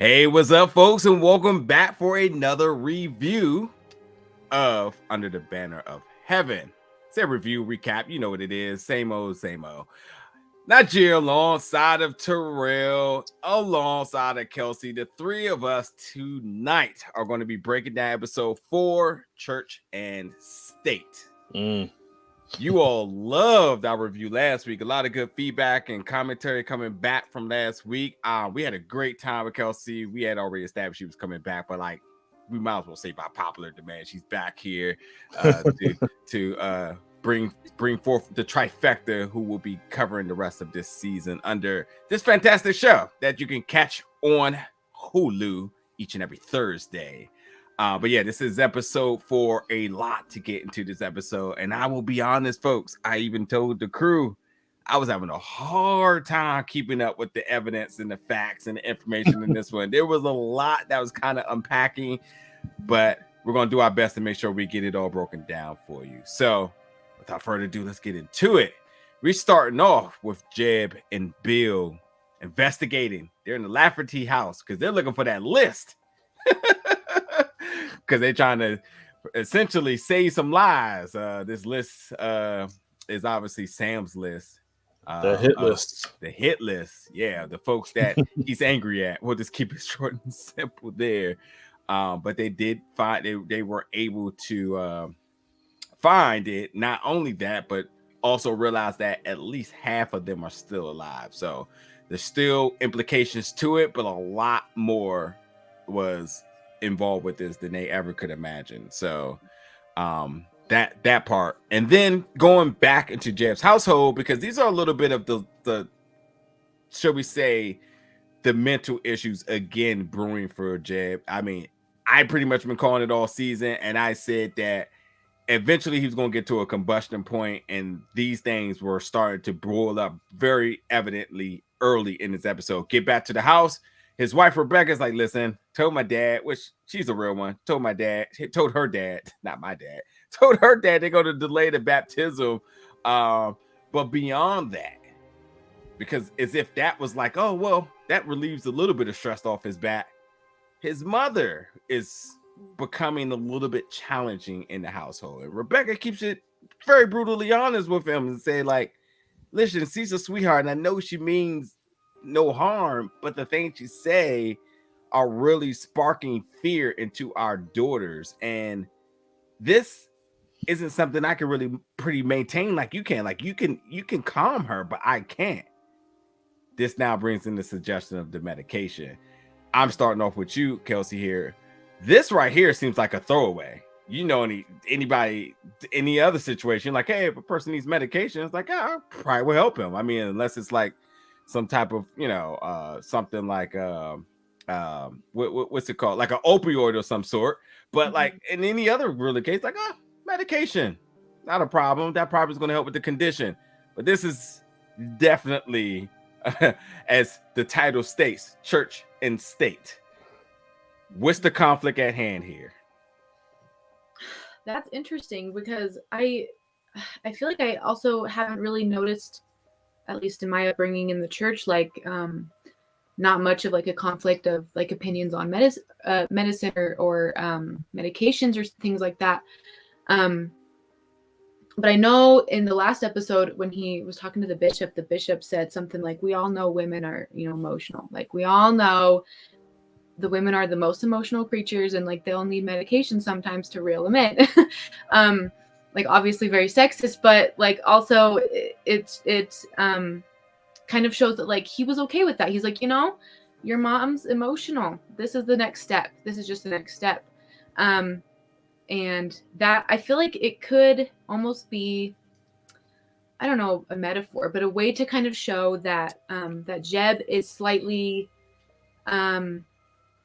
Hey, what's up, folks, and welcome back for another review of Under the Banner of Heaven. It's a review recap. You know what it is. Same old, same old. Najee alongside of Terrell, alongside of Kelsey. The three of us tonight are going to be breaking down episode 4, Church and State. You all loved our review last week. A lot of good feedback and commentary coming back from last week. We had a great time with Kelsey. We had already established she was coming back, but we might as well say by popular demand, she's back here to bring forth the trifecta who will be covering the rest of this season under this fantastic show that you can catch on Hulu each and every Thursday. But yeah, this is episode 4. A lot to get into this episode, and I will be honest, folks. I even told the crew I was having a hard time keeping up with the evidence and the facts and the information in this one. There was a lot that was kind of unpacking, but we're gonna do our best to make sure we get it all broken down for you. So, without further ado, let's get into it. We're starting off with Jeb and Bill investigating. They're in the Lafferty house because they're looking for that list. Because they're trying to essentially save some lives. This list is obviously Sam's list. The hit list. The hit list. Yeah, the folks that he's angry at. We'll just keep it short and simple there. But they did find, they were able to find it. Not only that, but also realize that at least half of them are still alive. So there's still implications to it, but a lot more was involved with this than they ever could imagine. So that part, and then going back into Jeb's household, because these are a little bit of the shall we say the mental issues again brewing for Jeb. I mean, I pretty much been calling it all season, and I said that eventually he was going to get to a combustion point, and these things were starting to boil up very evidently early in this episode. Get back to the house. His wife Rebecca's like, listen, told my dad, which she's a real one, told her dad, not my dad, told her dad they're going to delay the baptism. But beyond that, because as if that was like, oh, well, that relieves a little bit of stress off his back. His mother is becoming a little bit challenging in the household. And Rebecca keeps it very brutally honest with him and say, like, listen, she's a sweetheart, and I know she means no harm, but the things you say are really sparking fear into our daughters, and this isn't something I can really pretty maintain like you can. Like you can calm her, but I can't. This now brings in the suggestion of the medication. I'm starting off with you, Kelsey, here. This right here seems like a throwaway. You know, anybody, any other situation, like, hey, if a person needs medication, it's like, I probably will help him. I mean, unless it's like some type of, something like what's it called, like an opioid or some sort. But like in any other really case, like medication, not a problem. That probably is going to help with the condition. But this is definitely, as the title states, church and state. What's the conflict at hand here? That's interesting because I feel like I also haven't really noticed, at least in my upbringing in the church, like not much of like a conflict of like opinions on medicine or medications or things like that. But I know in the last episode when he was talking to the bishop said something like, we all know women are, emotional. Like we all know the women are the most emotional creatures, and like they'll need medication sometimes to reel them in. Like obviously very sexist, but like also it's kind of shows that like he was okay with that. He's like, your mom's emotional. This is the next step. This is just the next step. And that I feel like it could almost be, I don't know, a metaphor, but a way to kind of show that that Jeb is slightly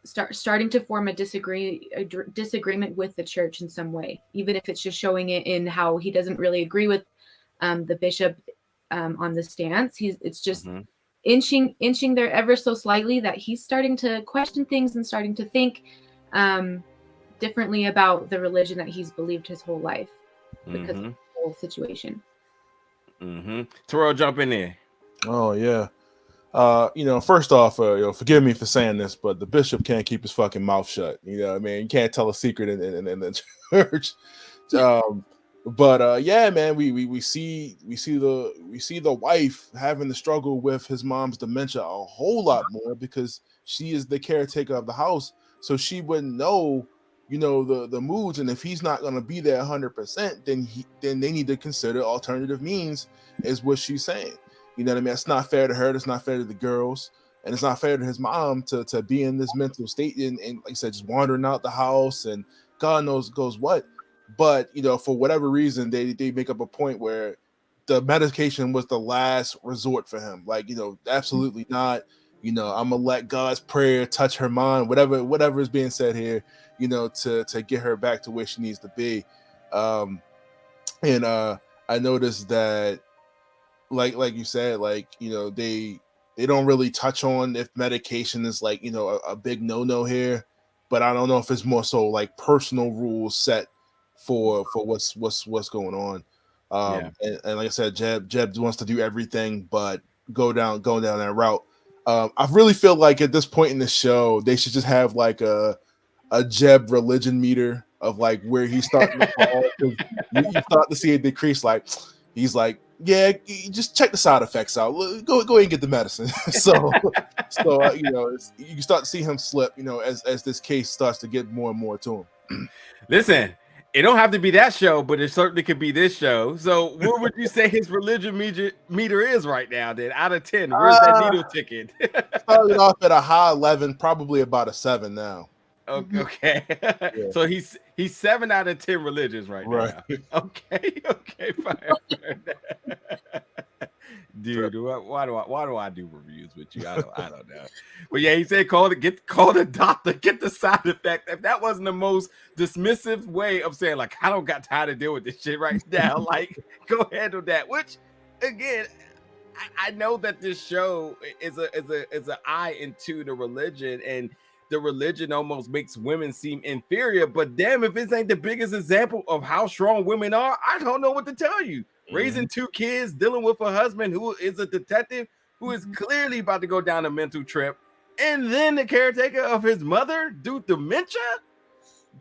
starting to form a disagreement with the church in some way, even if it's just showing it in how he doesn't really agree with the bishop on the stance. It's just inching there ever so slightly that he's starting to question things and starting to think differently about the religion that he's believed his whole life because of the whole situation. Terrell, jump in there. Oh yeah. First off, forgive me for saying this, but the bishop can't keep his fucking mouth shut. You know what I mean? You can't tell a secret in the church. Yeah, man, we see the wife having to struggle with his mom's dementia a whole lot more because she is the caretaker of the house, so she wouldn't know, the moods, and if he's not going to be there 100%, then they need to consider alternative means, is what she's saying. You know what I mean? It's not fair to her. It's not fair to the girls, and it's not fair to his mom to be in this mental state and like I said, just wandering out the house and God knows goes what. But for whatever reason, they make up a point where the medication was the last resort for him. Like, absolutely not. I'm gonna let God's prayer touch her mind, whatever is being said here, to get her back to where she needs to be. I noticed that, like you said, they don't really touch on if medication is a big no here, but I don't know if it's more so like personal rules set for what's going on. And like I said, Jeb wants to do everything but going down that route. I really feel like at this point in the show, they should just have like a Jeb religion meter of like where he's starting to fall. You start to see a decrease. Like he's like, yeah, you just check the side effects out. Go ahead and get the medicine. so you can start to see him slip. As this case starts to get more and more to him. Listen, it don't have to be that show, but it certainly could be this show. So where would you say his religion meter is right now then? Out of 10, where's that needle ticket? Started off at a high 11, probably about a 7 now. Okay. Yeah. So he's 7 out of 10 religions right now. Okay, fine. Dude, why do I do reviews with you? I don't know. But yeah, he said call the doctor, get the side effect. If that wasn't the most dismissive way of saying like I don't got time to deal with this shit right now, like go handle that. Which again, I know that this show is an eye into the religion, and the religion almost makes women seem inferior. But damn, if this ain't the biggest example of how strong women are, I don't know what to tell you. Raising 2 kids, dealing with a husband who is a detective, who is clearly about to go down a mental trip, and then the caretaker of his mother due dementia.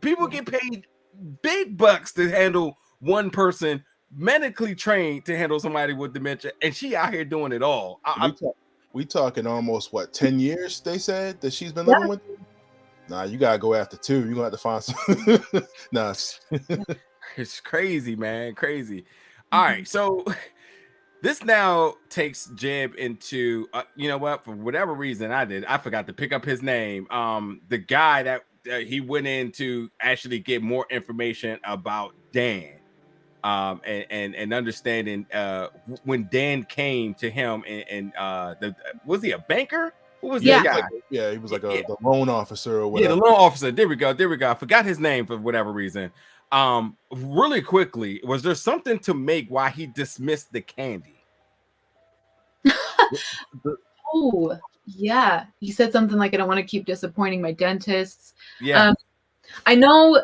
People get paid big bucks to handle one person medically trained to handle somebody with dementia, and she out here doing it all. We talking almost 10 years? They said that she's been living with him. Nah, you gotta go after 2. You gonna have to find some. Nah, it's crazy, man, crazy. All right, so this now takes Jeb into you know what? For whatever reason, I forgot to pick up his name. The guy that he went in to actually get more information about Dan, and understanding when Dan came to him and was he a banker? Who was that guy? He was like the loan officer or whatever. Yeah, the loan officer. There we go. I forgot his name for whatever reason. Really quickly, was there something to make why he dismissed the candy? Oh, yeah. He said something like, I don't want to keep disappointing my dentists. Yeah. I know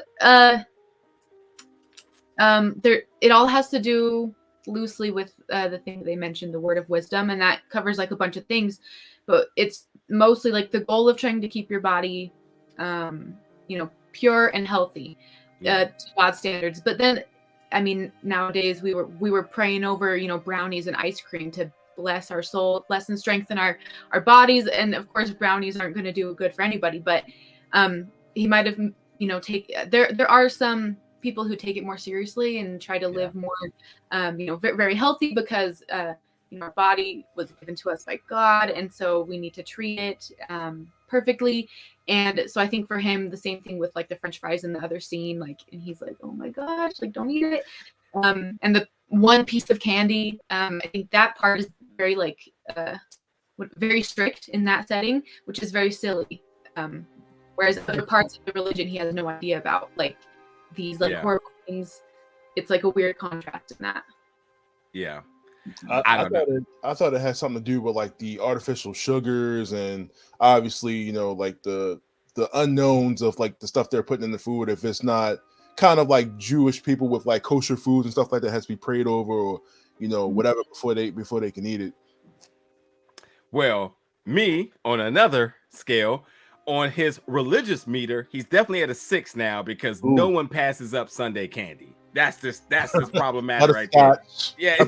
it all has to do loosely with the thing that they mentioned, the word of wisdom, and that covers like a bunch of things, but it's mostly like the goal of trying to keep your body pure and healthy. To God's standards. But then, I mean, nowadays we were praying over, brownies and ice cream to bless our soul, bless and strengthen our bodies. And of course, brownies aren't going to do good for anybody. But he might have, there are some people who take it more seriously and try to live more, very, very healthy because our body was given to us by God, and so we need to treat it perfectly. And so I think for him, the same thing with like the French fries in the other scene, like, and he's like, oh my gosh, like don't eat it. And the one piece of candy, I think that part is very like very strict in that setting, which is very silly. Whereas other parts of the religion he has no idea about, like these like horrible things. It's like a weird contrast in that. Yeah. I thought it had something to do with like the artificial sugars and obviously, like the unknowns of like the stuff they're putting in the food. If it's not kind of like Jewish people with like kosher foods and stuff like that has to be prayed over or, whatever before they can eat it. Well, me on another scale. On his religious meter, he's definitely at a 6 now because no Ooh. one passes up Sunday candy. That's just problematic Not a right there. scotch. Yeah,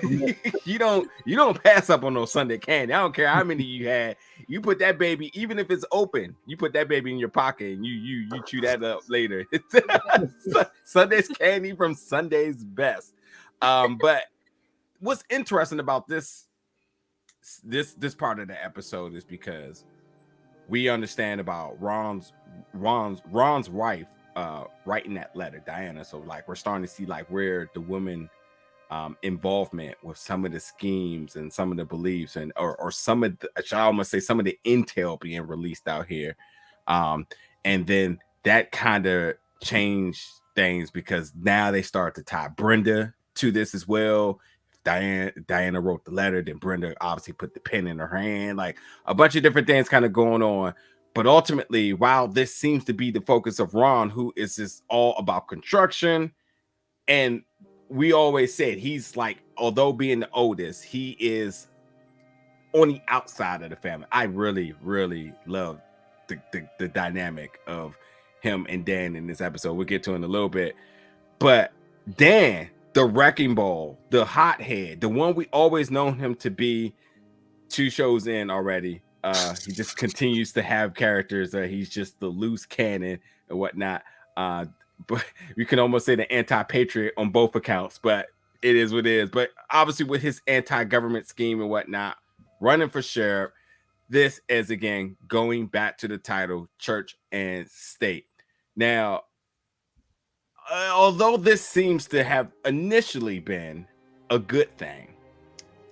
you don't pass up on no Sunday candy. I don't care how many you had. You put that baby, even if it's open, you put that baby in your pocket and you chew that up later. Sunday's candy from Sunday's best. But what's interesting about this part of the episode is because we understand about Ron's wife writing that letter, Diana. So like we're starting to see like where the woman involvement with some of the schemes and some of the beliefs and or some of the, I almost say some of the intel being released out here. And then that kind of changed things because now they start to tie Brenda to this as well. Diana wrote the letter, then Brenda obviously put the pen in her hand, like a bunch of different things kind of going on. But ultimately, while this seems to be the focus of Ron, who is just all about construction, and we always said he's like, although being the oldest, he is on the outside of the family. I really, really love the dynamic of him and Dan in this episode. We'll get to it in a little bit. But Dan, the wrecking ball, the hothead, the one we always known him to be 2 shows in already. He just continues to have characters that he's just the loose cannon and whatnot. But you can almost say the anti-patriot on both accounts, but it is what it is. But obviously with his anti-government scheme and whatnot, running for sheriff, this is again going back to the title, church and state. Now, although this seems to have initially been a good thing,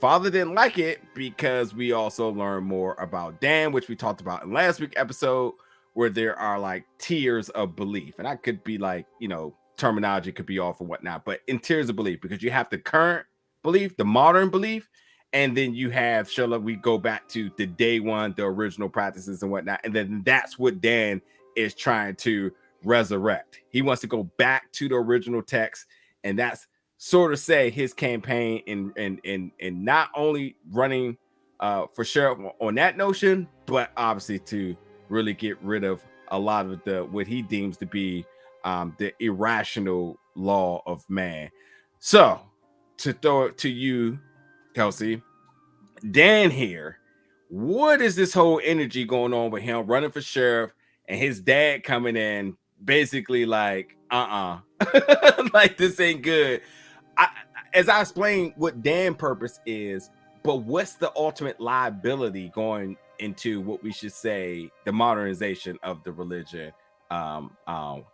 Father didn't like it because we also learned more about Dan, which we talked about in last week's episode, where there are like tiers of belief. And I could be like, terminology could be off or whatnot, but in tiers of belief, because you have the current belief, the modern belief, and then you have, we go back to the day one, the original practices and whatnot. And then that's what Dan is trying to resurrect. He wants to go back to the original text, and that's sort of say his campaign in not only running for sheriff on that notion, but obviously to really get rid of a lot of the what he deems to be the irrational law of man. So to throw it to you, Kelsey, Dan here, what is this whole energy going on with him running for sheriff and his dad coming in basically like like this ain't good? As I explained what Dan's purpose is, but what's the ultimate liability going into what we should say the modernization of the religion,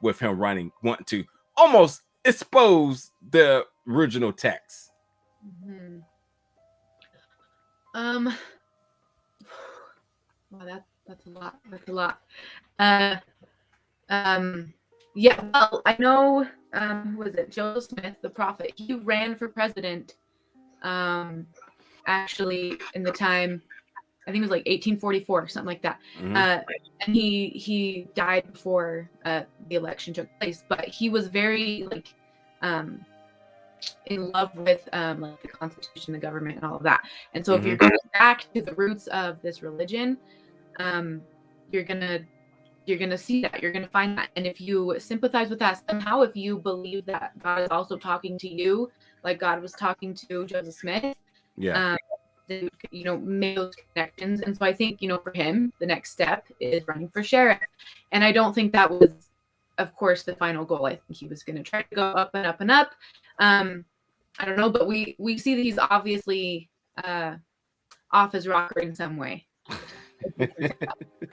with him wanting to almost expose the original text? Mm-hmm. Wow, that's a lot. That's a lot. Yeah, well, I know, who was it? Joseph Smith, the prophet. He ran for president, actually in the time, I think it was like 1844, something like that. Mm-hmm. And he died before the election took place, but he was very like in love with like the Constitution, the government, and all of that. And so if you're going back to the roots of this religion, you're gonna see that, you're gonna find that. And if you sympathize with that somehow, if you believe that God is also talking to you, like God was talking to Joseph Smith, then, make those connections. And so I think, for him, the next step is running for sheriff. And I don't think that was, of course, the final goal. I think he was going to try to go up and up and up. I don't know, but we see that he's obviously off his rocker in some way.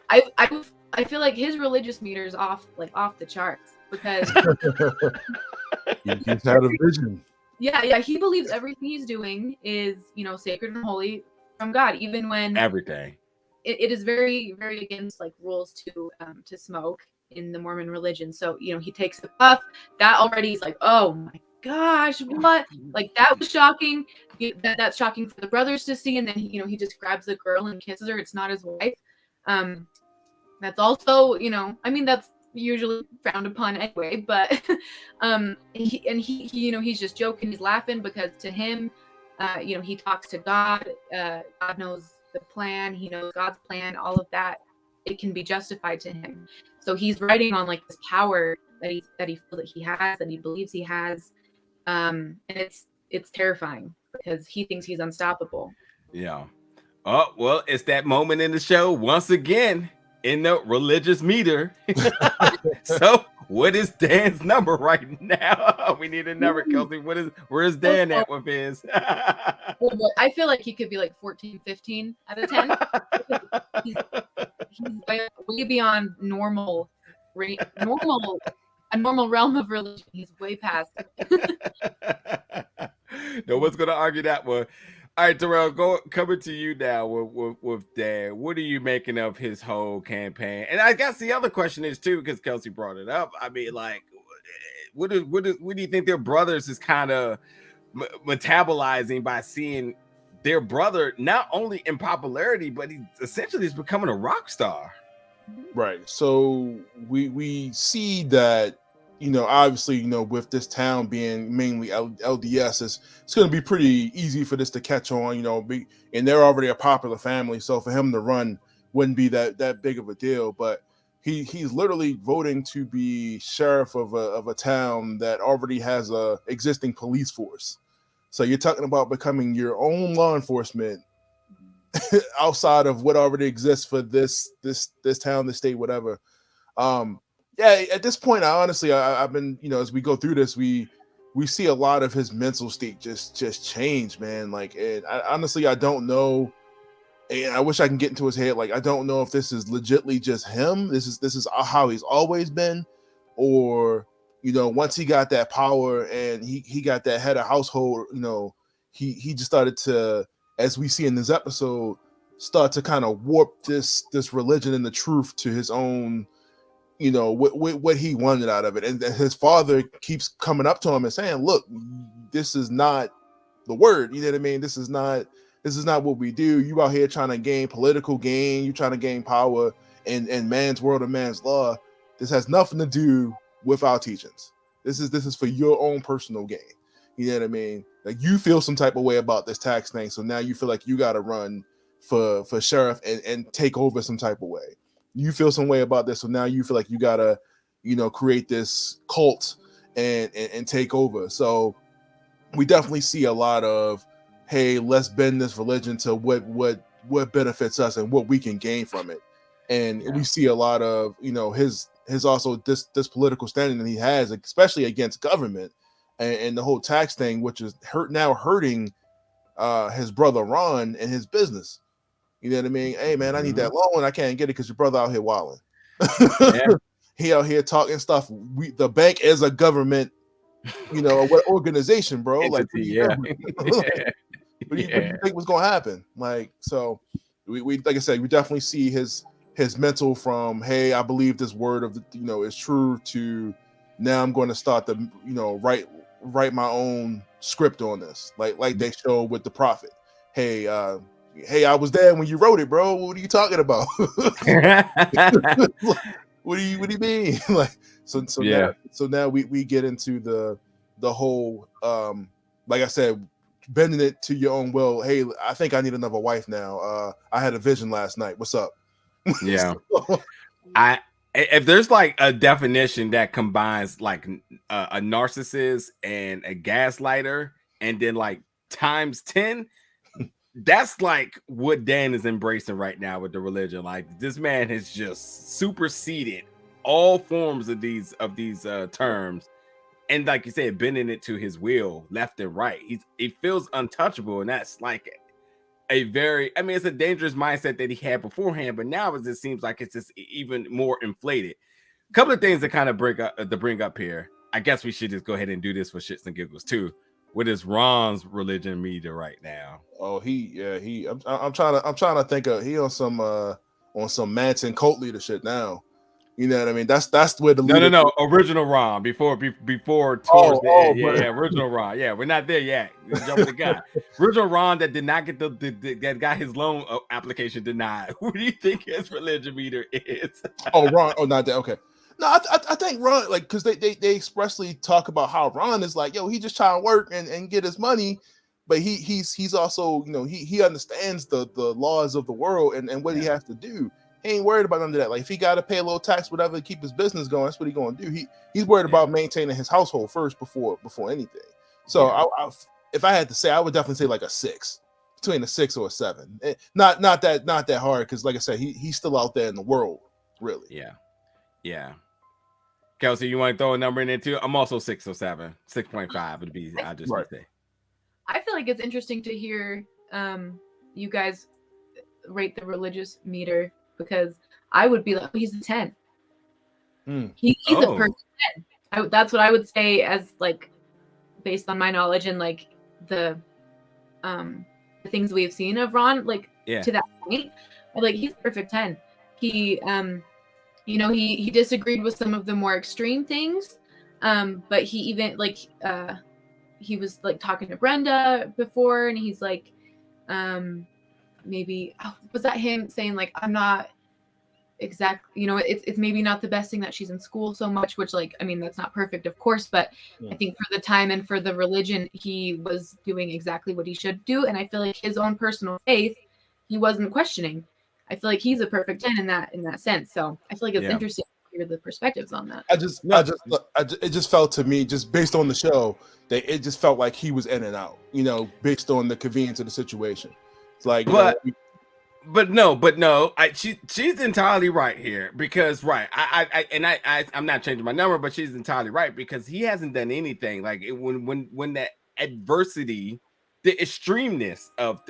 I feel like his religious meter is off the charts because he's had a vision. Yeah, he believes everything he's doing is, sacred and holy from God, even when everything. It is very, very against like rules to smoke in the Mormon religion. So, he takes a puff. That already is like, oh my gosh, what? Like that was shocking. That's shocking for the brothers to see. And then he just grabs the girl and kisses her. It's not his wife. That's also, that's usually frowned upon anyway, but he's just joking, he's laughing because to him, he talks to God. God knows the plan. He knows God's plan. All of that, it can be justified to him. So he's writing on like this power that he feels that he has, that he believes he has, and it's terrifying because he thinks he's unstoppable. Yeah. Oh, well, it's that moment in the show once again in the religious meter. So what is Dan's number right now? We need a number, Kelsey. Where's Dan at with his? Well, I feel like he could be like 14, 15 out of 10. He's way beyond normal a normal realm of religion. He's way past. No one's gonna argue that one. All right, Terrell, coming to you now with Dan. What are you making of his whole campaign? And I guess the other question is too, because Kelsey brought it up. I mean, like, what do you think their brothers is kind of metabolizing by seeing their brother not only in popularity, but he essentially is becoming a rock star? Right. So we see that, obviously, with this town being mainly LDS, it's going to be pretty easy for this to catch on, and they're already a popular family. So for him to run wouldn't be that big of a deal. But he's literally voting to be sheriff of a town that already has a existing police force. So you're talking about becoming your own law enforcement outside of what already exists for this town, this state, whatever. Yeah, at this point, I've been, as we go through this, we see a lot of his mental state just change, man. Like, and I don't know, and I wish I can get into his head. Like, I don't know if this is legitly just him. This is how he's always been, or once he got that power and he got that head of household, he just started to, as we see in this episode, start to kind of warp this religion and the truth to his own. What he wanted out of it. And his father keeps coming up to him and saying, look, this is not the word. You know what I mean? This is not what we do. You out here trying to gain political gain. You trying to gain power in man's world and man's law. This has nothing to do with our teachings. This is for your own personal gain. You know what I mean? Like, you feel some type of way about this tax thing. So now you feel like you got to run for sheriff and take over some type of way. You feel some way about this, so now you feel like you gotta, create this cult and take over. So we definitely see a lot of, hey, let's bend this religion to what benefits us and what we can gain from it. And we see a lot of, his also this political standing that he has, especially against government and the whole tax thing, which is hurting his brother Ron and his business. You know what I mean? Hey, man, I need that loan. I can't get it because your brother out here wilding. Yeah. He out here talking stuff. The bank is a government, what organization, bro? Like, what do you think was going to happen? Like, so we like I said, we definitely see his mental from, hey, I believe this word of is true, to now I'm going to start to write my own script on this, like they show with the prophet. Hey, I was there when you wrote it, bro. What are you talking about? What do you mean? Like, so now we get into the whole, like I said, bending it to your own will. Hey, I think I need another wife now. I had a vision last night. What's up? Yeah. If there's like a definition that combines like a narcissist and a gaslighter, and then like times 10, that's like what Dan is embracing right now with the religion. Like, this man has just superseded all forms of these terms, and like you said, bending it to his will left and right. He feels untouchable, and that's like it's a dangerous mindset that he had beforehand, but now it just seems like it's just even more inflated. A couple of things to kind of bring up here. I guess we should just go ahead and do this for shits and giggles too. What is Ron's religion media right now? Oh, I'm trying to think of, he on some Manson cult leader shit now. You know what I mean? That's where the no original Ron before towards the end. Yeah, original Ron. Yeah, we're not there yet. We're jumping the gun. Original Ron that did not get that got his loan application denied. Who do you think his religion meter is? Oh, Ron. Oh, not that. Okay. No, I think Ron, because they expressly talk about how Ron is like, yo, he just trying to work and get his money, but he's also, you know, he understands the laws of the world and what he has to do. He ain't worried about none of that. Like if he got to pay a little tax, whatever, to keep his business going, that's what he gonna do. He's worried about maintaining his household first before anything. So if I had to say, I would definitely say like a 6, between a 6 or a 7. Not that hard, because like I said, he's still out there in the world, really. Yeah. Kelsey, you want to throw a number in there too? I'm also 6 or 7, 6.5 would be. I just would say. I feel like it's interesting to hear you guys rate the religious meter, because I would be like, he's a 10. He's a perfect 10. That's what I would say, as like based on my knowledge and like the things we've seen of Ron, like to that point, like he's a perfect 10. He you know, he disagreed with some of the more extreme things, but he even like he was like talking to Brenda before, and he's like maybe was that him saying like, I'm not exactly, you know, it's maybe not the best thing that she's in school so much, which like, I mean, that's not perfect, of course, but I think for the time and for the religion, he was doing exactly what he should do. And I feel like his own personal faith, he wasn't questioning. I feel like he's a perfect 10 in that sense. So I feel like it's interesting to hear the perspectives on that. It just felt to me, just based on the show, that it just felt like he was in and out, you know, based on the convenience of the situation. It's like, but no, she's entirely right here, because I'm not changing my number, but she's entirely right, because he hasn't done anything. Like when that adversity, the extremeness of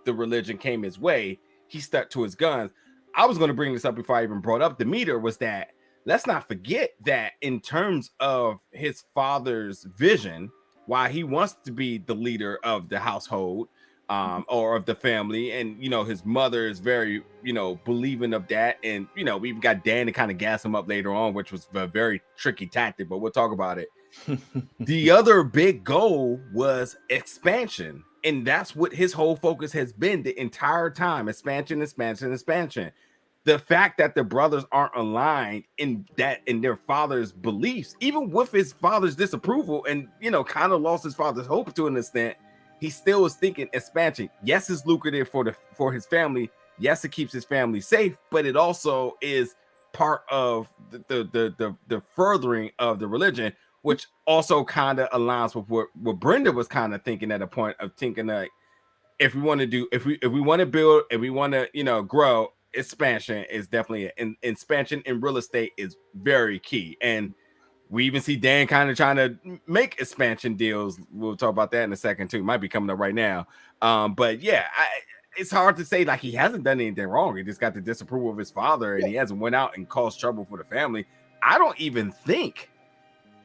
the religion came his way, he stuck to his guns. I was going to bring this up before I even brought up the meter, was that let's not forget that in terms of his father's vision, why he wants to be the leader of the household, or of the family, and you know, his mother is very, you know, believing of that, and you know, we even got Dan to kind of gas him up later on, which was a very tricky tactic, but we'll talk about it. The other big goal was expansion, and that's what his whole focus has been the entire time: expansion. The fact that the brothers aren't aligned in their father's beliefs, even with his father's disapproval, and you know, kind of lost his father's hope to an extent, he still is thinking expansion. Yes, it's lucrative for his family. Yes, it keeps his family safe, but it also is part of the furthering of the religion, which also kind of aligns with what Brenda was kind of thinking at a point of thinking like, if we want to build, if we want to, you know, grow, expansion is definitely an expansion in real estate is very key. And we even see Dan kind of trying to make expansion deals. We'll talk about that in a second too. Might be coming up right now. But yeah, it's hard to say like he hasn't done anything wrong. He just got the disapproval of his father, and he hasn't went out and caused trouble for the family. I don't even think.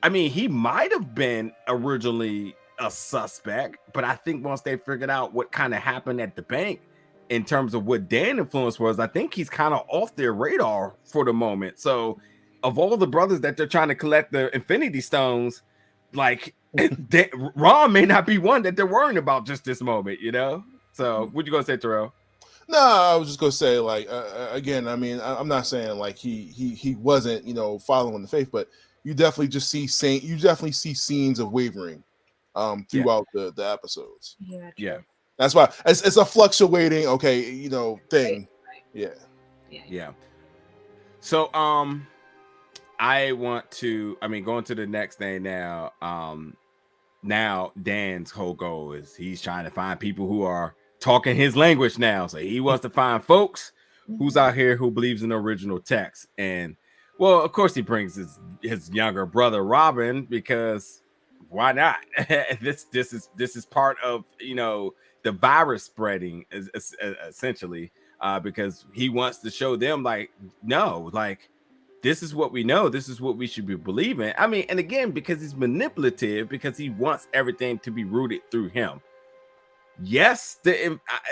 I mean, he might have been originally a suspect, but I think once they figured out what kind of happened at the bank in terms of what Dan influence was, I think he's kind of off their radar for the moment. So of all the brothers that they're trying to collect the Infinity Stones, like Ron may not be one that they're worrying about just this moment, you know? So what you gonna say, Terrell? No, I was just gonna say, like, again, I mean, I'm not saying like he wasn't, you know, following the faith, but you definitely just see scenes of wavering throughout the episodes. Yeah. That's why it's a fluctuating, okay, you know, thing. Right. Yeah. So going to the next thing now. Now Dan's whole goal is he's trying to find people who are talking his language now. So he wants to find folks who's out here who believes in the original text. And well, of course he brings his younger brother Robin, because why not? This is part of, you know, the virus spreading essentially, because he wants to show them like, no, like this is what we know. This is what we should be believing. I mean, and again, because he's manipulative, because he wants everything to be rooted through him. Yes,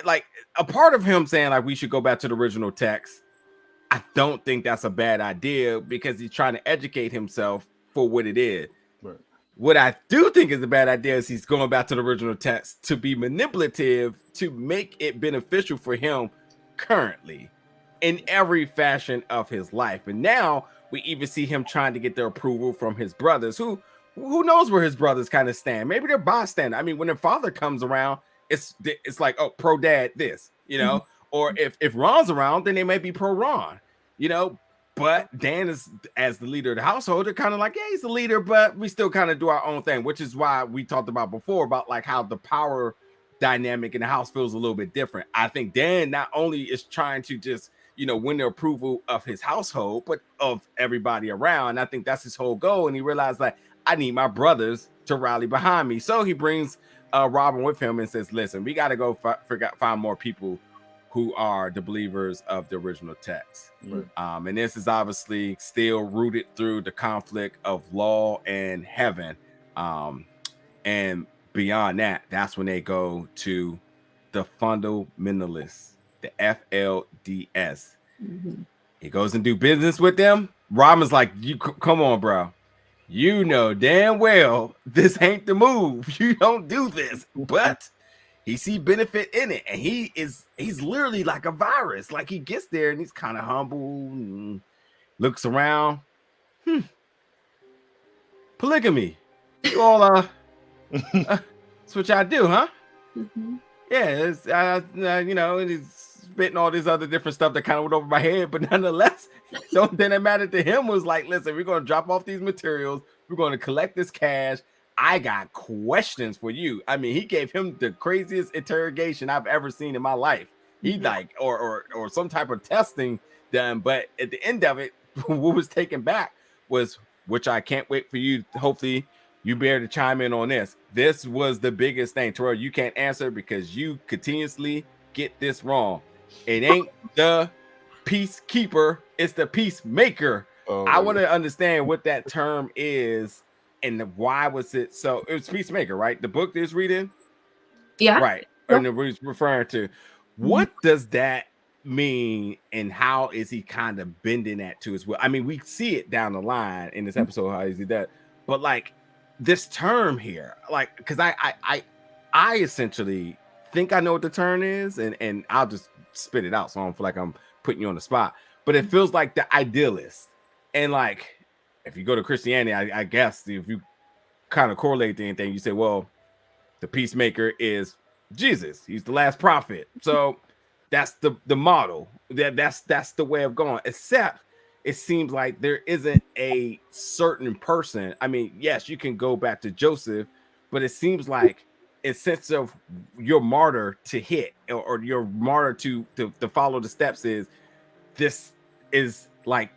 like a part of him saying like we should go back to the original text. I don't think that's a bad idea, because he's trying to educate himself for what it is. Right. What I do think is a bad idea is he's going back to the original text to be manipulative, to make it beneficial for him currently in every fashion of his life. And now we even see him trying to get the approval from his brothers, who who knows where his brothers kind of stand? Maybe they're bystander. I mean, when their father comes around, it's like, oh, pro dad this, you know, or if Ron's around, then they may be pro Ron, you know. But Dan is, as the leader of the household, they're kind of like, yeah, he's the leader, but we still kind of do our own thing, which is why we talked about before about like how the power dynamic in the house feels a little bit different. I think Dan not only is trying to just, you know, win the approval of his household, but of everybody around. I think that's his whole goal. And he realized like, I need my brothers to rally behind me. So he brings Robin with him and says, listen, we got to go find more people who are the believers of the original text. And this is obviously still rooted through the conflict of law and heaven. And beyond that, that's when they go to the fundamentalists, the FLDS. He goes and do business with them. Robin's like, you come on, bro. You know damn well this ain't the move. You don't do this, but he see benefit in it, and he's literally like a virus. Like he gets there and he's kind of humble and looks around. Polygamy. You all that's what y'all do, huh? Yeah, it's you know, and he's spitting all this other different stuff that kind of went over my head, but nonetheless, the only thing that mattered to him was like, listen, we're gonna drop off these materials, we're gonna collect this cash. I got questions for you. I mean, he gave him the craziest interrogation I've ever seen in my life. He like, or some type of testing done. But at the end of it, what was taken back was, which I can't wait for you. Hopefully, you be able to chime in on this. This was the biggest thing, Terrell. You can't answer because you continuously get this wrong. It ain't the peacekeeper; it's the peacemaker. I want to understand what that term is. And why was it so? It was Peacemaker, right? The book that's reading, yeah, right? And it was referring to what does that mean, and how is he kind of bending that to as well? I mean, we see it down the line in this episode how is he that, but like this term here, like because I essentially think I know what the term is, and I'll just spit it out, so I don't feel like I'm putting you on the spot. But it feels like the idealist, and like. If you go to Christianity, I guess if you kind of correlate to anything, you say, well, the peacemaker is Jesus. He's the last prophet. So that's the model. That's the way of going. Except it seems like there isn't a certain person. I mean, yes, you can go back to Joseph, but it seems like a sense of your martyr to hit or your martyr to follow the steps is this is like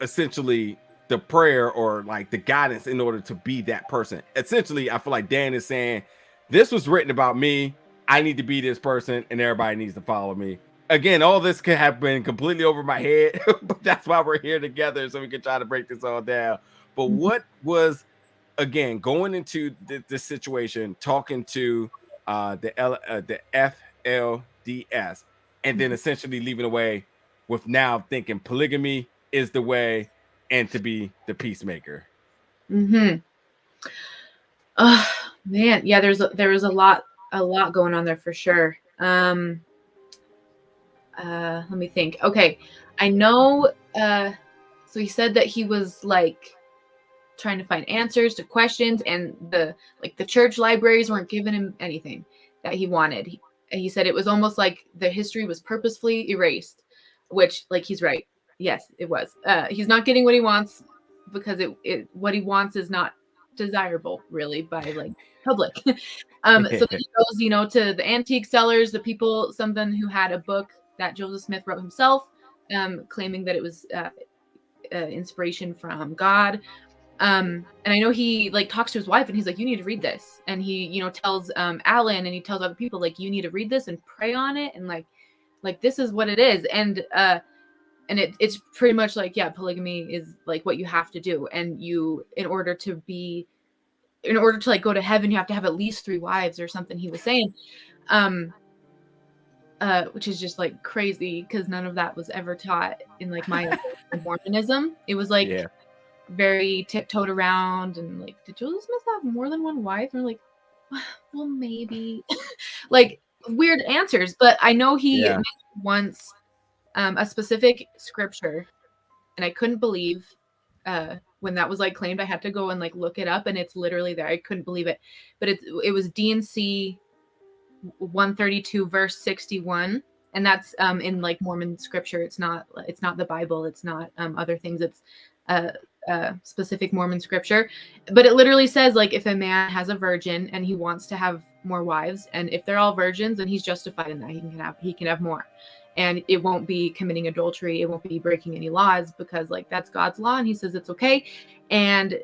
essentially the prayer or like the guidance in order to be that person. Essentially, I feel like Dan is saying, this was written about me. I need to be this person and everybody needs to follow me. Again, all this could have been completely over my head, but that's why we're here together so we can try to break this all down. But what was, again, going into this situation, talking to the FLDS, and then essentially leaving away with now thinking polygamy is the way, and to be the peacemaker. Man, yeah, there was a lot going on there for sure. Let me think. Okay, I know. So he said that he was like trying to find answers to questions, and the church libraries weren't giving him anything that he wanted. He said it was almost like the history was purposefully erased, which, like, he's right. Yes, it was. He's not getting what he wants because what he wants is not desirable really by like public. So then he goes, you know, to the antique sellers, the people, something who had a book that Joseph Smith wrote himself, claiming that it was inspiration from God. And I know he like talks to his wife and he's like, you need to read this. And he, you know, tells Alan and he tells other people like, you need to read this and pray on it. And like this is what it is. And it's pretty much like, yeah, polygamy is like what you have to do. And you, in order to like go to heaven, you have to have at least 3 wives or something he was saying. Which is just like crazy because none of that was ever taught in like my Mormonism. It was like very tiptoed around and like, did Joseph Smith have more than 1 wife? And we're like, well, maybe. Like weird answers. But I know he mentioned once a specific scripture, and I couldn't believe when when that was like claimed, I had to go and like look it up, and it's literally there. I couldn't believe it. But it was D&C 132 verse 61, and that's in like Mormon scripture. It's not the Bible. It's not other things. It's specific Mormon scripture. But it literally says, like, if a man has a virgin and he wants to have more wives, and if they're all virgins, then he's justified in that. He can have more, and it won't be committing adultery. It won't be breaking any laws, because like that's God's law, and he says it's okay. And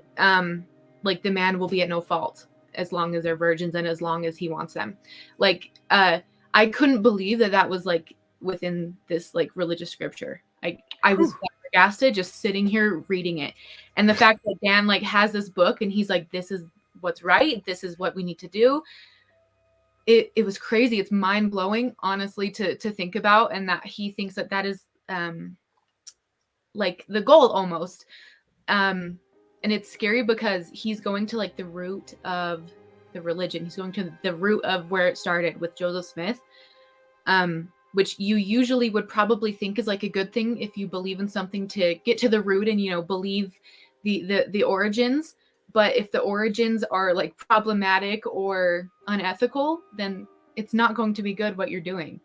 like the man will be at no fault as long as they're virgins and as long as he wants them. Like I couldn't believe that was like within this like religious scripture. I was flabbergasted just sitting here reading it. And the fact that Dan like has this book and he's like, this is what's right, this is what we need to do. It was crazy. It's mind blowing, honestly, to think about, and that he thinks that is like the goal almost. And it's scary because he's going to like the root of the religion. He's going to the root of where it started with Joseph Smith, which you usually would probably think is like a good thing if you believe in something, to get to the root and, you know, believe the origins. But if the origins are like problematic or unethical, then it's not going to be good what you're doing.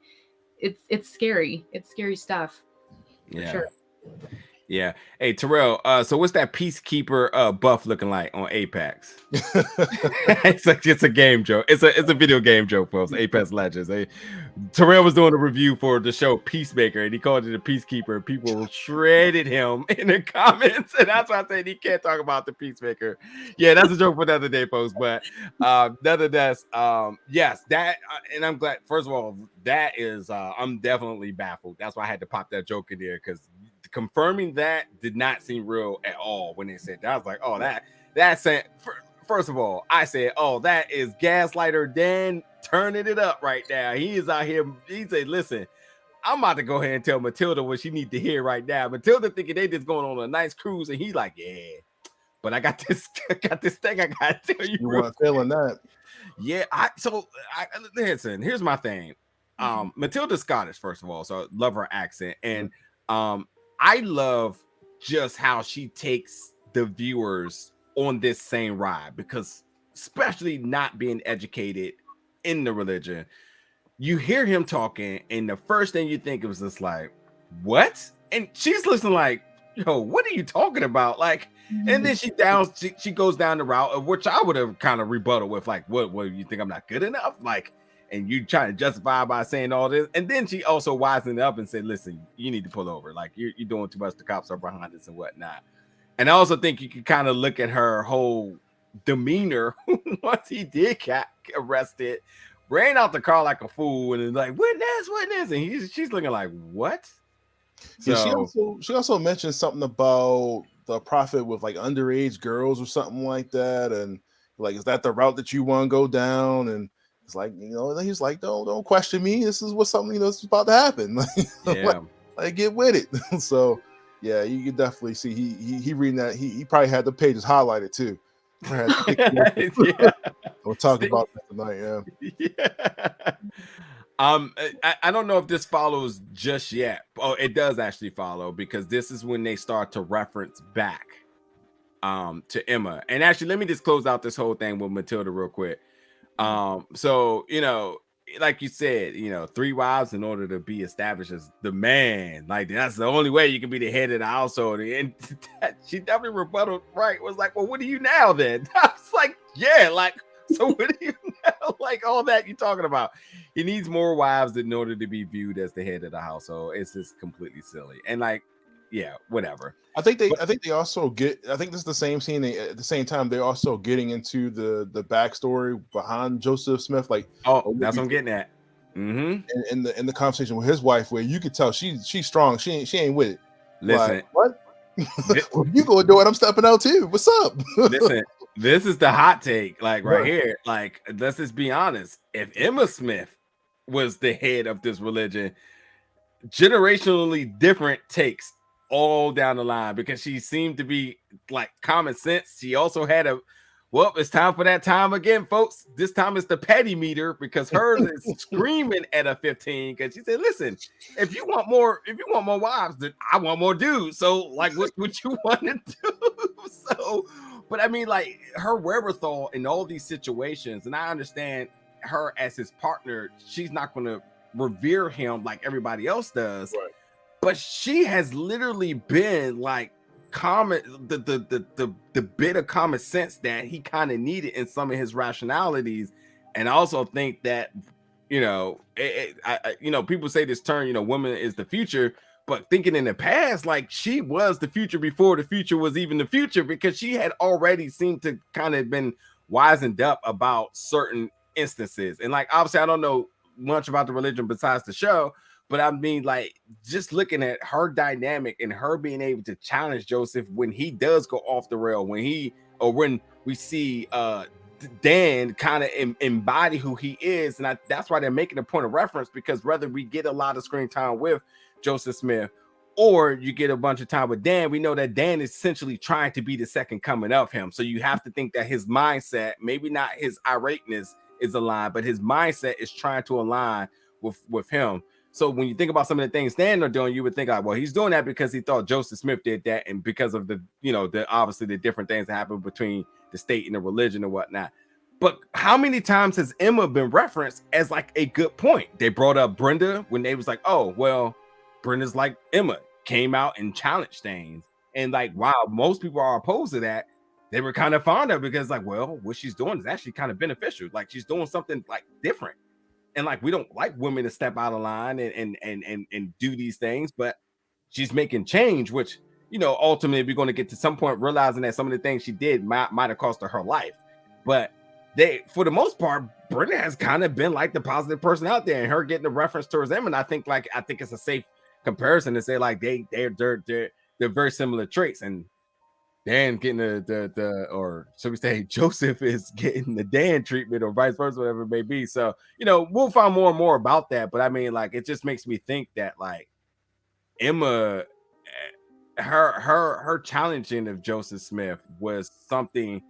It's scary. It's scary stuff. Yeah. Sure. Yeah. Hey, Terrell, so what's that Peacekeeper buff looking like on Apex? It's a game joke. It's a video game joke, folks. Apex Legends. Terrell was doing a review for the show Peacemaker, and he called it a Peacekeeper. People shredded him in the comments, and that's why I said he can't talk about the Peacemaker. Yeah, that's a joke for the other day, folks. But nonetheless, yes, that, and I'm glad. First of all, that is, I'm definitely baffled. That's why I had to pop that joke in there, because confirming that did not seem real at all when they said that. I was like, oh, that's it. First of all, I said, oh, that is Gaslighter Dan turning it up right now. He is out here. He said, listen, I'm about to go ahead and tell Matilda what she needs to hear right now. Matilda thinking they just going on a nice cruise, and he's like, yeah, but I got this thing I got to tell you. You weren't feeling that. Yeah, listen, here's my thing. Matilda's Scottish, first of all, so I love her accent, and I love just how she takes the viewers on this same ride, because especially not being educated in the religion, you hear him talking, and the first thing you think was just like, what? And she's listening like, yo, what are you talking about? Like, and then she goes down the route of which I would have kind of rebutted with, like, what you think I'm not good enough? Like, and you trying to justify by saying all this. And then she also wisened up and said, listen, you need to pull over. Like, you're doing too much. The cops are behind us and whatnot. And I also think you can kind of look at her whole demeanor once he did get arrested, ran out the car like a fool, and is like, witness. And she's looking like, what? So yeah, she also mentioned something about the prophet with like underage girls or something like that. And like, is that the route that you want to go down? And it's like, you know, he's like, don't question me. This is what's something, you know, it's about to happen. Yeah. like get with it. So yeah, you can definitely see he reading that. He probably had the pages highlighted too. Yeah. We'll talk about that tonight. Yeah. I don't know if this follows just yet. Oh, it does actually follow, because this is when they start to reference back to Emma. And actually, let me just close out this whole thing with Matilda real quick. So, you know, like you said, you know, 3 wives in order to be established as the man, like that's the only way you can be the head of the household. And she definitely rebutted, right? Was like, well, what are you now then? I was like, yeah, like, so what are you now? Like, all that you're talking about. He needs more wives in order to be viewed as the head of the household. It's just completely silly. And like, yeah, whatever. I think they also get. I think this is the same scene. At the same time, they're also getting into the backstory behind Joseph Smith. Like, that's what I'm getting at. Mm-hmm. In the conversation with his wife, where you could tell she's strong. She ain't with it. Listen, like, what? Well, you gonna do it? I'm stepping out too. What's up? Listen, this is the hot take. Like right here. Like, let's just be honest. If Emma Smith was the head of this religion, generationally different takes all down the line, because she seemed to be like common sense. She also had it's time for that time again, folks. This time it's the petty meter, because hers is screaming at a 15, because she said, listen, if you want more wives, then I want more dudes. So like, what you want to do? So, but I mean, like her wherewithal in all these situations, and I understand her as his partner, she's not going to revere him like everybody else does, Right. but she has literally been like the bit of common sense that he kind of needed in some of his rationalities. And I also think that, you know, you know, people say this term, you know, woman is the future, but thinking in the past, like she was the future before the future was even the future, because she had already seemed to kind of been wizened up about certain instances. And like, obviously I don't know much about the religion besides the show, but I mean, like, just looking at her dynamic and her being able to challenge Joseph when he does go off the rail, when we see Dan kind of embody who he is. And that's why they're making a point of reference, because whether we get a lot of screen time with Joseph Smith or you get a bunch of time with Dan, we know that Dan is essentially trying to be the second coming of him. So you have to think that his mindset, maybe not his irateness is aligned, but his mindset is trying to align with him. So when you think about some of the things Dan are doing, you would think, like, well, he's doing that because he thought Joseph Smith did that, and because of the, you know, the obviously the different things that happen between the state and the religion and whatnot. But how many times has Emma been referenced as like a good point? They brought up Brenda when they was like, oh, well, Brenda's like Emma, came out and challenged things. And like, wow, most people are opposed to that. They were kind of fond of it because, like, well, what she's doing is actually kind of beneficial. Like, she's doing something like different. And like, we don't like women to step out of line and do these things, but she's making change, which, you know, ultimately we're going to get to some point realizing that some of the things she did might have cost her life. But they, for the most part, Brenda has kind of been like the positive person out there, and her getting the reference towards them. And I think it's a safe comparison to say like they're very similar traits. And Dan getting the or should we say Joseph is getting the Dan treatment, or vice versa, whatever it may be. So, you know, we'll find more and more about that. But I mean, like, it just makes me think that like Emma, her challenging of Joseph Smith was something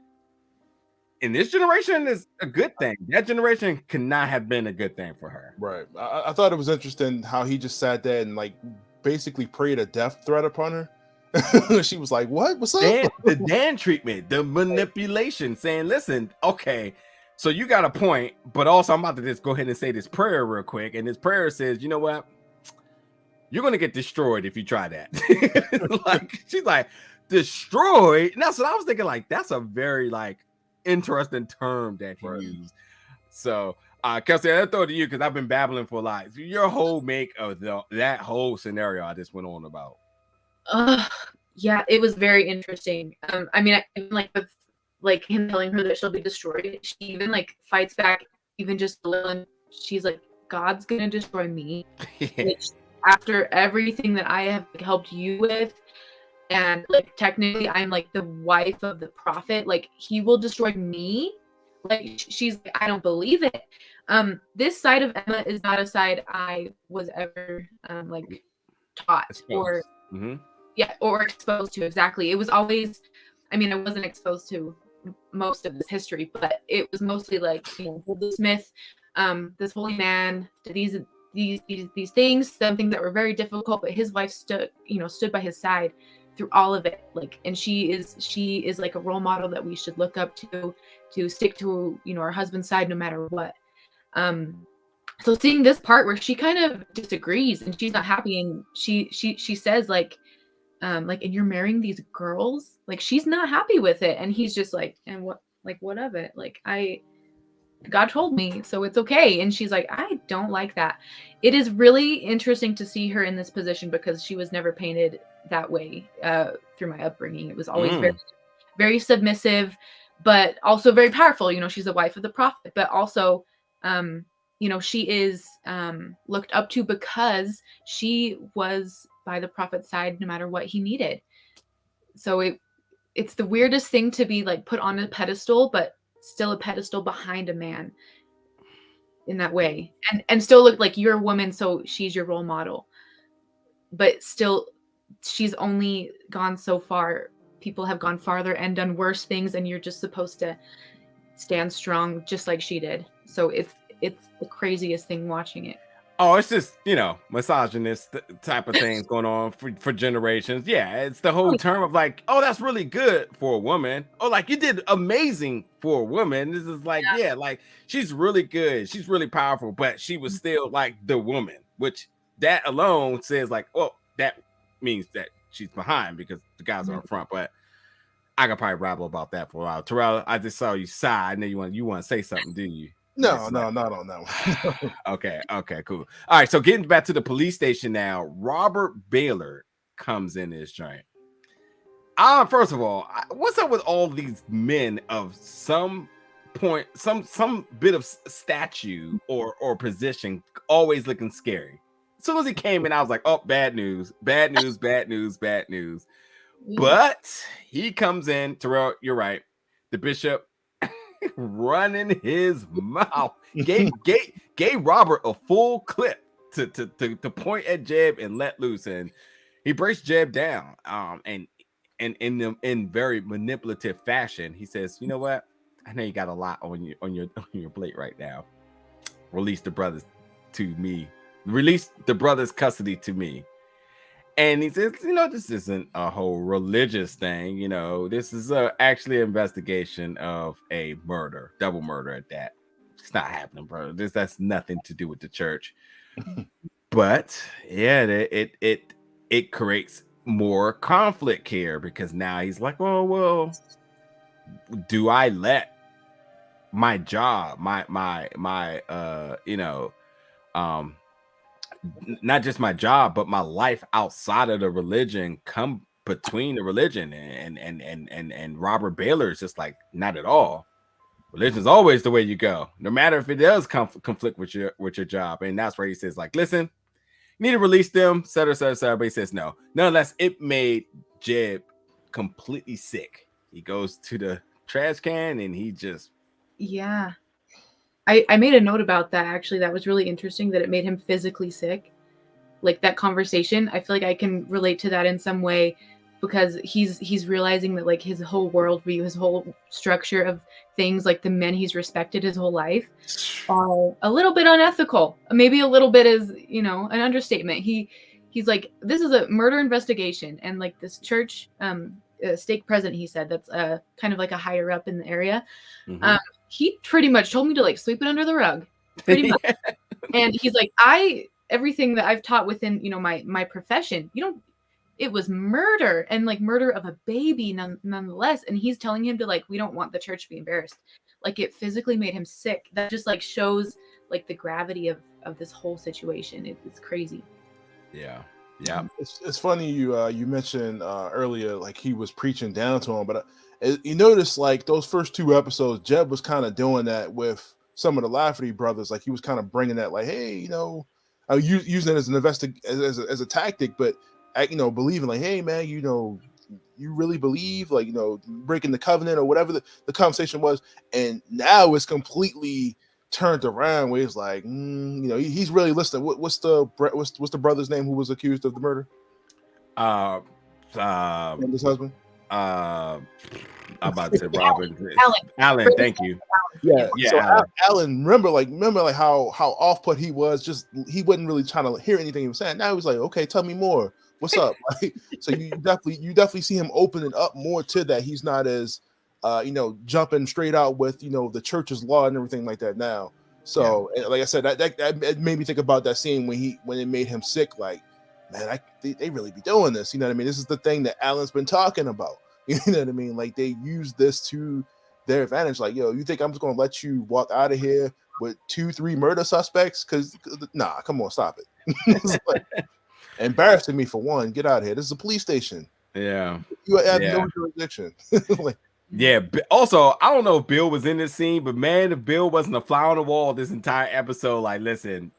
in this generation is a good thing. That generation could not have been a good thing for her. Right. I thought it was interesting how he just sat there and like basically prayed a death threat upon her. She was like, what? What's up? The Dan treatment, the manipulation, saying, listen, okay, so you got a point, but also I'm about to just go ahead and say this prayer real quick. And this prayer says, you know what? You're going to get destroyed if you try that. Like, she's like, destroyed. Now, so I was thinking, like, that's a very, like, interesting term that he used. So, Kelsey, I'll throw it to you because I've been babbling for a lot. So your whole make of that whole scenario I just went on about. Yeah, it was very interesting. I mean, like with like him telling her that she'll be destroyed, she even like fights back, even just a little. And she's like, God's gonna destroy me. Which, after everything that I have helped you with, and like technically I'm like the wife of the prophet, like he will destroy me. Like, she's like, I don't believe it. This side of Emma is not a side I was ever like taught or or exposed to. Exactly. It was always, I mean, I wasn't exposed to most of this history, but it was mostly like, you know, Joseph Smith, this holy man, did these things, some things that were very difficult, but his wife stood by his side through all of it. Like, and she is like a role model that we should look up to stick to, you know, our husband's side no matter what. So seeing this part where she kind of disagrees and she's not happy, and she says like, and you're marrying these girls, like she's not happy with it, and he's just like, and what of it? Like, God told me, so it's okay. And she's like, I don't like that. It is really interesting to see her in this position because she was never painted that way through my upbringing. It was always very, very submissive, but also very powerful. You know, she's the wife of the prophet, but also, you know, she is looked up to because she was by the prophet's side no matter what he needed. So it's the weirdest thing to be like put on a pedestal, but still a pedestal behind a man in that way, and still look like you're a woman, so she's your role model, but still she's only gone so far. People have gone farther and done worse things, and you're just supposed to stand strong just like she did. So it's the craziest thing watching it. Oh, it's just, misogynist type of things going on for generations. Yeah, it's the whole term of like, oh, that's really good for a woman. Oh, like you did amazing for a woman. This is like, yeah, like she's really good. She's really powerful, but she was still like the woman, which that alone says like, well, that means that she's behind because the guys are in front. But I could probably rabble about that for a while. Terrell, I just saw you sigh. I know you want to say something, do you? No, not on that one. Okay, cool. All right, so getting back to the police station now, Robert Baylor comes in this joint. First of all, what's up with all these men of some point, some bit of statue or position, always looking scary? As soon as he came in, I was like, oh, bad news. But he comes in, Terrell, you're right. The bishop running his mouth gave Robert a full clip to point at Jeb and let loose, and he breaks Jeb down and in very manipulative fashion. He says, you know what, I know you got a lot on your plate right now. Release the brothers custody to me. And he says, this isn't a whole religious thing. This is actually an investigation of a murder, double murder at that. It's not happening, bro. That's nothing to do with the church. But yeah, it creates more conflict here because now he's like, oh, well, do I let my job, not just my job, but my life outside of the religion come between the religion? And Robert Baylor is just like, not at all. Religion is always the way you go, no matter if it does conflict with your job. And that's where he says, like, listen, you need to release them, etc. But he says no, nonetheless, it made Jeb completely sick. He goes to the trash can and he just I made a note about that, actually. That was really interesting that it made him physically sick. Like that conversation, I feel like I can relate to that in some way because he's realizing that like his whole worldview, his whole structure of things, like the men he's respected his whole life, are a little bit unethical. Maybe a little bit is, an understatement. He's like, this is a murder investigation, and like this church stake president, he said, that's kind of like a higher up in the area. He pretty much told me to like sweep it under the rug, pretty much. And he's like, everything that I've taught within, my profession, it was murder, and like murder of a baby nonetheless. And he's telling him to like, we don't want the church to be embarrassed. Like it physically made him sick. That just like shows like the gravity of this whole situation. It's crazy. Yeah. It's funny you mentioned earlier like he was preaching down to him, but you notice like those first two episodes, Jeb was kind of doing that with some of the Lafferty brothers. Like he was kind of bringing that, like, hey, using it as an as a tactic, but believing like, hey man, you really believe, like, breaking the covenant or whatever the conversation was. And now it's completely turned around where he's like, he's really listening. What's the brother's name who was accused of the murder? And his husband. I'm about to say Robin. Alan, thank you. Yeah. So Alan, remember how off put he was. Just he wasn't really trying to hear anything he was saying. Now he was like, okay, tell me more. What's up? So you definitely see him opening up more to that. He's not as jumping straight out with the church's law and everything like that now. So like I said, that made me think about that scene when it made him sick. Like, man, they really be doing this. You know what I mean? This is the thing that Alan's been talking about. You know what I mean? Like they use this to their advantage. Like, yo, you think I'm just gonna let you walk out of here with 2-3 murder suspects? Because nah, come on, stop it. Like, embarrassing me for one. Get out of here. This is a police station. Yeah, you have no jurisdiction. Like, yeah. Also, I don't know if Bill was in this scene, but man, if Bill wasn't a fly on the wall this entire episode, like, listen,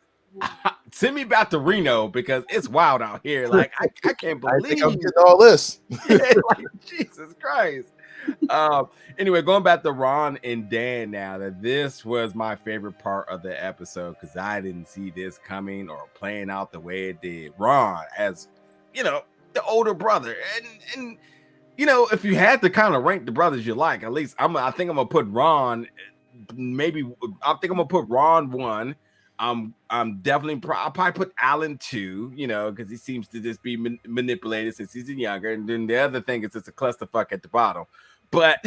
send me back to Reno because it's wild out here. Like, I can't believe I think I'm getting all this. Like, Jesus Christ. Anyway, going back to Ron and Dan now, that this was my favorite part of the episode because I didn't see this coming or playing out the way it did. Ron, as the older brother, and if you had to kind of rank the brothers you like, at least I think I'm gonna put Ron. I think I'm gonna put Ron 1. I'm definitely I'll probably put Alan too, you know, because he seems to just be manipulated since he's younger. And then the other thing is it's a clusterfuck at the bottom. But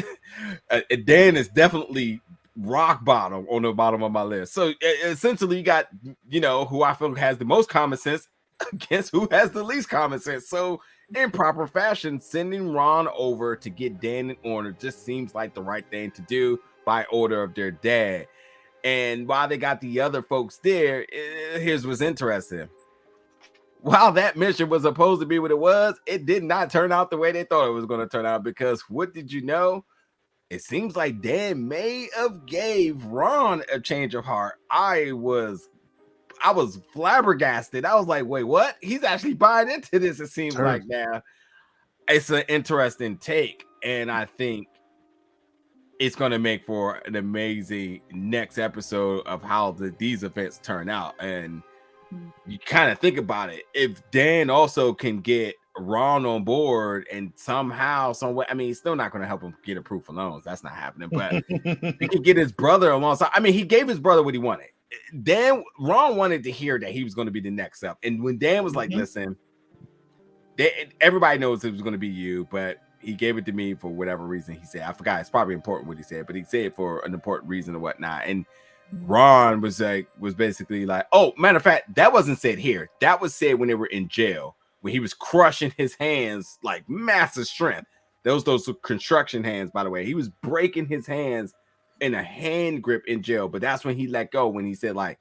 Dan is definitely rock bottom on the bottom of my list. So essentially, you got, you know, who I feel has the most common sense against who has the least common sense. So in proper fashion, sending Ron over to get Dan in order just seems like the right thing to do by order of their dad. And while they got the other folks there, here's what's interesting. While that mission was supposed to be what it was, it did not turn out the way they thought it was going to turn out, because what did you know? It seems like Dan may have gave Ron a change of heart. I was flabbergasted. I was like, wait, what? He's actually buying into this, it seems like now. It's an interesting take, and I think it's going to make for an amazing next episode of how these events turn out. And you kind of think about it. If Dan also can get Ron on board and somehow, some way, I mean, he's still not going to help him get approved for loans. That's not happening. But he can get his brother alongside. I mean, he gave his brother what he wanted. Ron wanted to hear that he was going to be the next up. And when Dan was like, listen, everybody knows it was going to be you, but he gave it to me for whatever reason he said. I forgot. It's probably important what he said, but he said it for an important reason or whatnot. And Ron was basically like, oh, matter of fact, that wasn't said here. That was said when they were in jail, when he was crushing his hands, like massive strength. Those construction hands, by the way. He was breaking his hands in a hand grip in jail. But that's when he let go, when he said, like,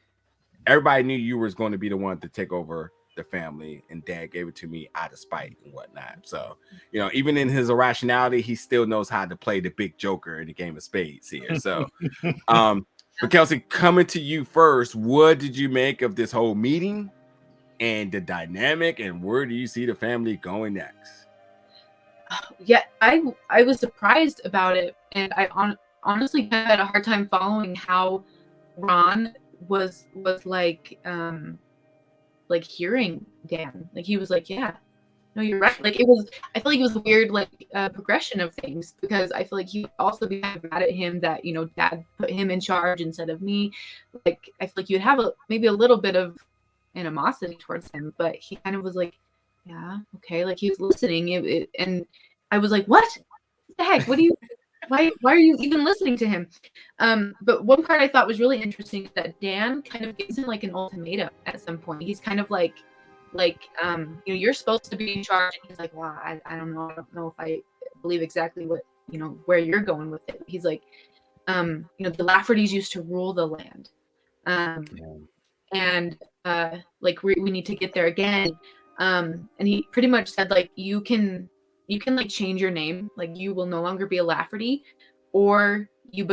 everybody knew you was going to be the one to take over the family, and Dad gave it to me out of spite and whatnot. So, you know, even in his irrationality, he still knows how to play the big joker in the game of spades here. So, but Kelsey, coming to you first, what did you make of this whole meeting and the dynamic, and where do you see the family going next? Yeah, I was surprised about it, and I honestly had a hard time following how Ron was like hearing Dan. Like, he was like, yeah, no, you're right. Like, I feel like it was a weird progression of things, because I feel like he also be kind of mad at him that, you know, Dad put him in charge instead of me. Like, I feel like you'd have maybe a little bit of animosity towards him, but he kind of was like, yeah, okay, like he was listening. And I was like, what the heck? What do you? Why are you even listening to him? But one part I thought was really interesting is that Dan kind of gives him like an ultimatum at some point. He's kind of like, you know, you're supposed to be in charge. And he's like, well, I don't know. I don't know if I believe exactly what, you know, where you're going with it. He's like, you know, the Laffertys used to rule the land. And like we need to get there again. And he pretty much said, like, you can like change your name, like you will no longer be a Lafferty, or you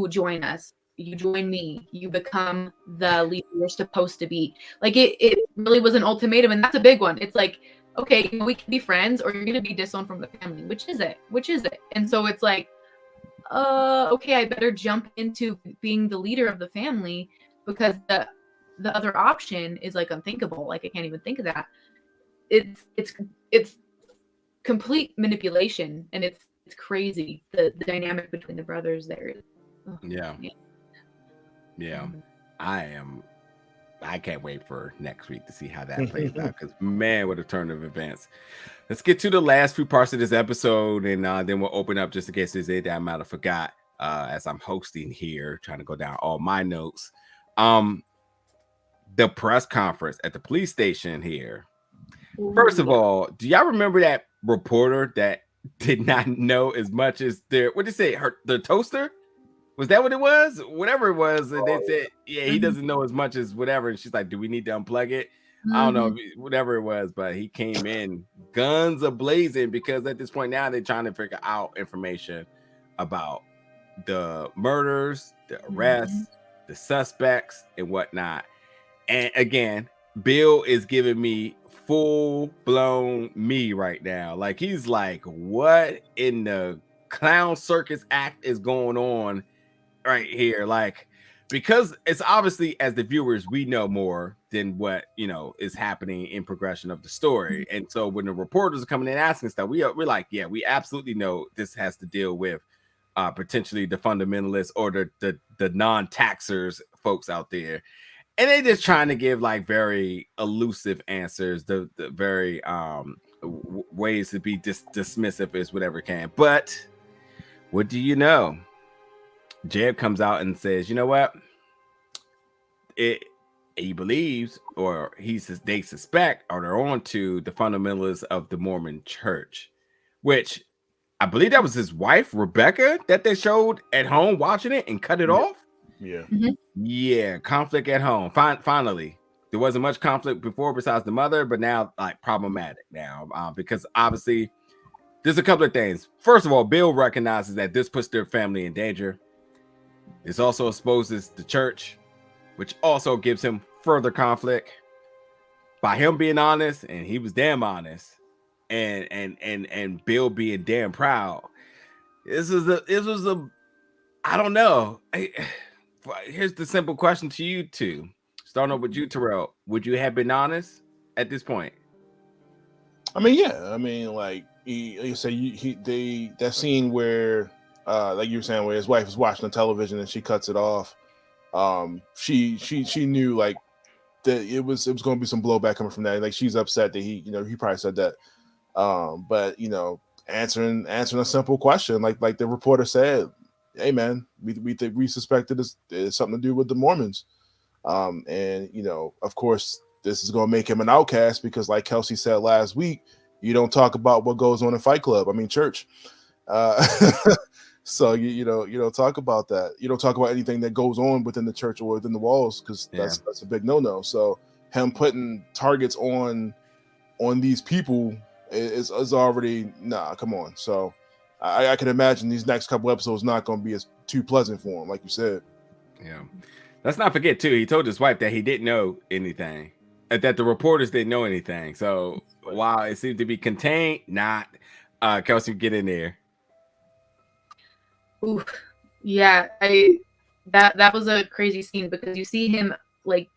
join us, you join me, you become the leader you're supposed to be. Like, it really was an ultimatum, and that's a big one. It's like, okay, we can be friends, or you're gonna be disowned from the family. Which is it? And so it's like, okay, I better jump into being the leader of the family, because the other option is like unthinkable. Like, I can't even think of that. It's complete manipulation, and it's crazy, the dynamic between the brothers there. Yeah. I can't wait for next week to see how that plays out, because man, what a turn of events. Let's get to the last few parts of this episode, and then we'll open up just in case there's anything I might have forgot as I'm hosting here, trying to go down all my notes. The press conference at the police station here. First of all, do y'all remember that reporter that did not know as much as the toaster? Was that what it was? Whatever it was, and they said, yeah, he doesn't know as much as whatever. And she's like, do we need to unplug it? I don't know, whatever it was, but he came in guns a-blazing, because at this point now they're trying to figure out information about the murders, the arrests, the suspects, and whatnot. And again, Bill is giving me full-blown me right now. Like, he's like, what in the clown circus act is going on right here? Like, because it's obviously, as the viewers, we know more than what, you know, is happening in progression of the story. And so when the reporters are coming in asking stuff, we're like, yeah, we absolutely know this has to deal with potentially the fundamentalists or the non-taxers folks out there. and they just trying to give like very elusive answers, the very ways to be dismissive is whatever can. But what do you know? Jeb comes out and says, you know what? He believes, or they suspect, or they're on to the fundamentalists of the Mormon Church, which I believe that was his wife, Rebecca, that they showed at home watching it and cut it off. Yeah. Mm-hmm. Yeah, conflict at home. Finally, there wasn't much conflict before besides the mother, but now like problematic now because obviously there's a couple of things. First of all, Bill recognizes that this puts their family in danger. This also exposes the church, which also gives him further conflict. By him being honest, and he was damn honest, and Bill being damn proud. This was a I don't know. Here's the simple question to you two. Starting off with you, Terrell. Would you have been honest at this point? I mean, yeah. I mean, like you say, that scene where, like you were saying, where his wife is watching the television and she cuts it off. She knew like that it was going to be some blowback coming from that. Like she's upset that he probably said that. But answering a simple question, like the reporter said, hey man, we suspected it's something to do with the Mormons. And of course this is going to make him an outcast because, like Kelsey said last week, you don't talk about what goes on in Fight Club. I mean, church. So you don't talk about that. You don't talk about anything that goes on within the church or within the walls because that's a big no-no. So him putting targets on these people is already come on. So I can imagine these next couple episodes not going to be as too pleasant for him, like you said. Yeah. Let's not forget too, he told his wife that he didn't know anything, that the reporters didn't know anything. So while it seemed to be contained, not Kelsey, get in there. Ooh, yeah, that was a crazy scene because you see him like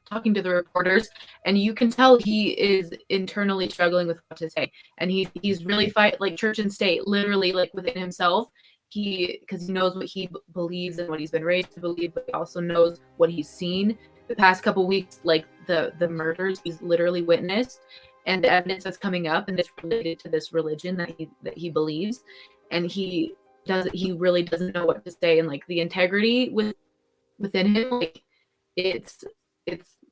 talking to the reporters, and you can tell he is internally struggling with what to say, and he's really like church and state, literally like within himself. Because he knows what he believes and what he's been raised to believe, but he also knows what he's seen the past couple weeks, like the murders he's literally witnessed, and the evidence that's coming up, and it's related to this religion that he believes, and he really doesn't know what to say, and like the integrity within him, like it's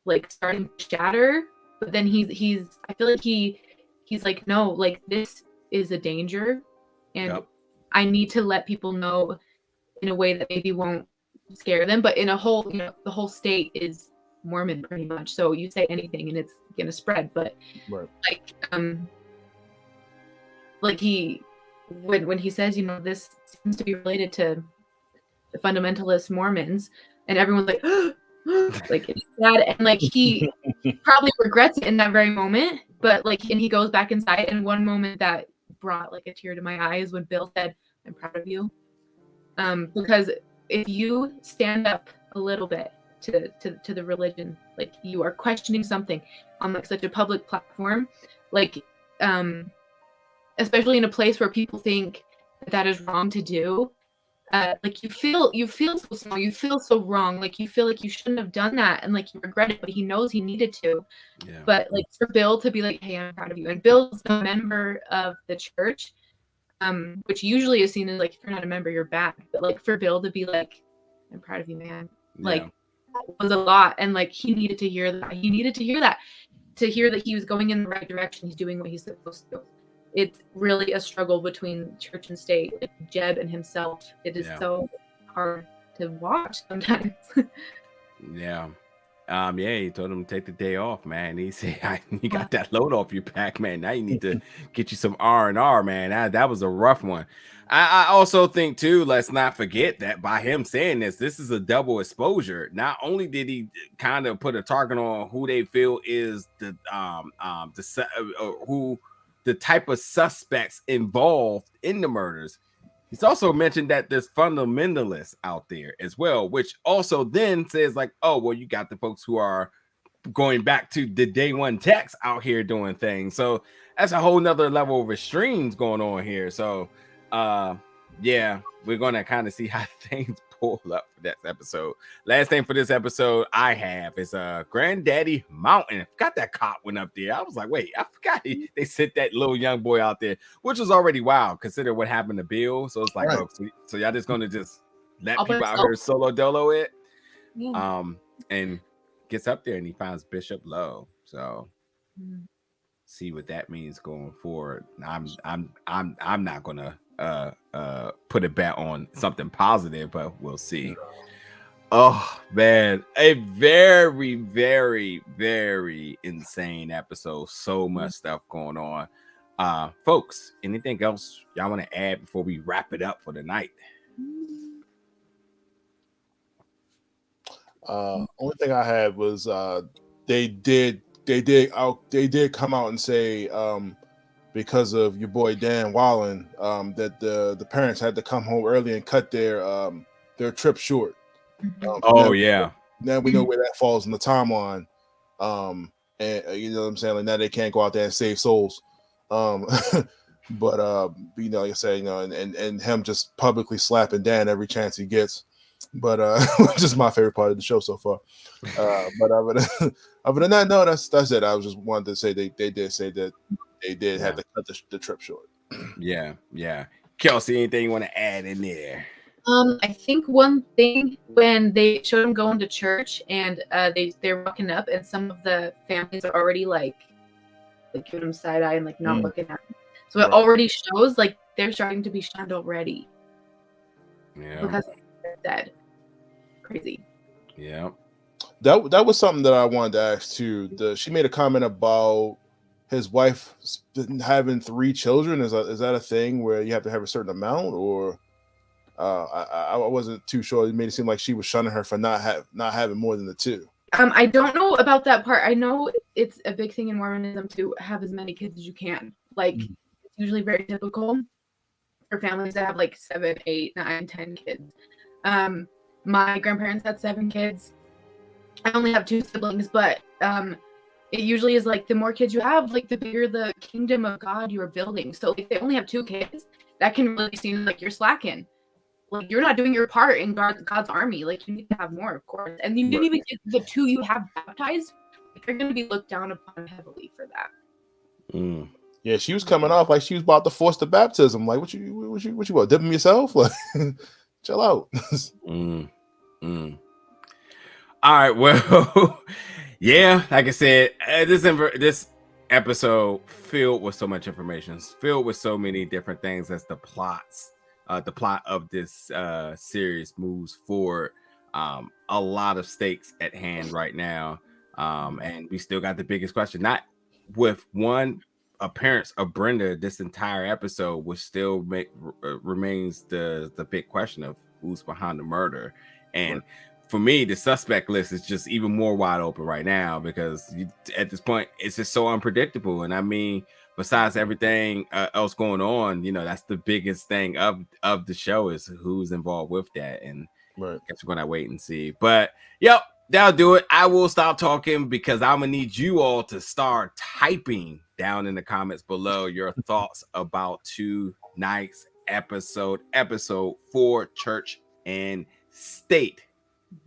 like starting to shatter. But then he's I feel like he's like, no, like this is a danger, and Yep. I need to let people know in a way that maybe won't scare them. But in a whole, the whole state is Mormon pretty much. So you say anything and it's gonna spread. But Right. like he when he says, this seems to be related to the fundamentalist Mormons, and everyone's like, like it's sad, and like he probably regrets it in that very moment. But like, and he goes back inside, and one moment that brought like a tear to my eyes when Bill said, I'm proud of you. Because if you stand up a little bit to the religion, like you are questioning something on like such a public platform, like especially in a place where people think that is wrong to do, like you feel so small, you feel so wrong, like you feel like you shouldn't have done that, and like you regret it, but he knows he needed to. Yeah. But like for Bill to be like, hey, I'm proud of you, and Bill's a member of the church, which usually is seen as like, if you're not a member, you're bad, but like for Bill to be like, I'm proud of you, man, like that was a lot. And like he needed to hear that, to hear that he was going in the right direction, he's doing what he's supposed to. It's really a struggle between church and state, like Jeb and himself. It is so hard to watch sometimes. Yeah. He told him to take the day off, man. He said, you got that load off your back, man. Now you need to get you some R&R, man. That was a rough one. I also think too, let's not forget that by him saying this is a double exposure. Not only did he kind of put a target on who they feel is the type of suspects involved in the murders, he's also mentioned that there's fundamentalists out there as well, which also then says like, oh, well, you got the folks who are going back to the day one text out here doing things. So that's a whole nother level of extremes going on here. So we're going to kind of see how things pull up for that episode. Last thing for this episode I have is Granddaddy Mountain. I forgot that cop went up there. I was like, wait, I forgot they sent that little young boy out there, which was already wild considering what happened to Bill. So it's like, Right. oh, so y'all just gonna just let All by people out himself. here solo dolo it. Yeah. And gets up there and he finds Bishop Lowe. So Mm. see what that means going forward. I'm not gonna put a bet on something positive, but we'll see. Oh man, a very, very, very insane episode. So much stuff going on. Folks, anything else y'all want to add before we wrap it up for the night? Only thing I had was they did come out and say because of your boy Dan Wallen that the parents had to come home early and cut their trip short. Oh yeah. Now we know where that falls in the timeline. And you know what I'm saying? Like now they can't go out there and save souls. But you know, like I said, you know, and him just publicly slapping Dan every chance he gets. But just my favorite part of the show so far. But other than that, no, that's it. I was just wanted to say they did say that they did have to cut the trip short. Yeah. Kelsey, anything you want to add in there? I think one thing when they showed him going to church and they're walking up and some of the families are already like giving him side eye and like not looking at him. So it already shows like they're starting to be shunned already. Yeah. Because they're dead. Crazy. Yeah. That was something that I wanted to ask too. She made a comment about his wife having 3 children. Is that a thing where you have to have a certain amount, or I wasn't too sure. It made it seem like she was shunning her for not having more than the 2. I don't know about that part. I know it's a big thing in Mormonism to have as many kids as you can. Like it's usually very typical for families that have like 7, 8, 9, 10 kids. My grandparents had 7 kids. I only have 2 siblings, but it usually is like the more kids you have, like the bigger the kingdom of God you're building. So if they only have 2 kids, that can really seem like you're slacking. Like you're not doing your part in God's army. Like you need to have more, of course. And you didn't even get the 2 you have baptized. Like, you're going to be looked down upon heavily for that. Yeah, she was coming off like she was about to force the baptism. Like, what you want? Dip them yourself? Like, chill out. All right, well, yeah, like I said, this episode filled with so much information, filled with so many different things as the plot of this series moves forward. A lot of stakes at hand right now, and we still got the biggest question. Not with one appearance of Brenda, this entire episode, which still remains the big question of who's behind the murder. And for me, the suspect list is just even more wide open right now because at this point, it's just so unpredictable. And I mean, besides everything else going on, you know, that's the biggest thing of the show is who's involved with that. And I guess we're going to wait and see. But, yep, that'll do it. I will stop talking because I'm going to need you all to start typing down in the comments below your thoughts about tonight's episode 4, Church and State.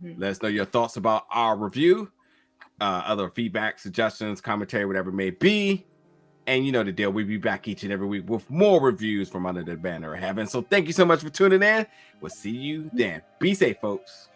Let us know your thoughts about our review, other feedback, suggestions, commentary, whatever it may be. And you know the deal. We'll be back each and every week with more reviews from under the banner of heaven. So thank you so much for tuning in. We'll see you then. Be safe, folks.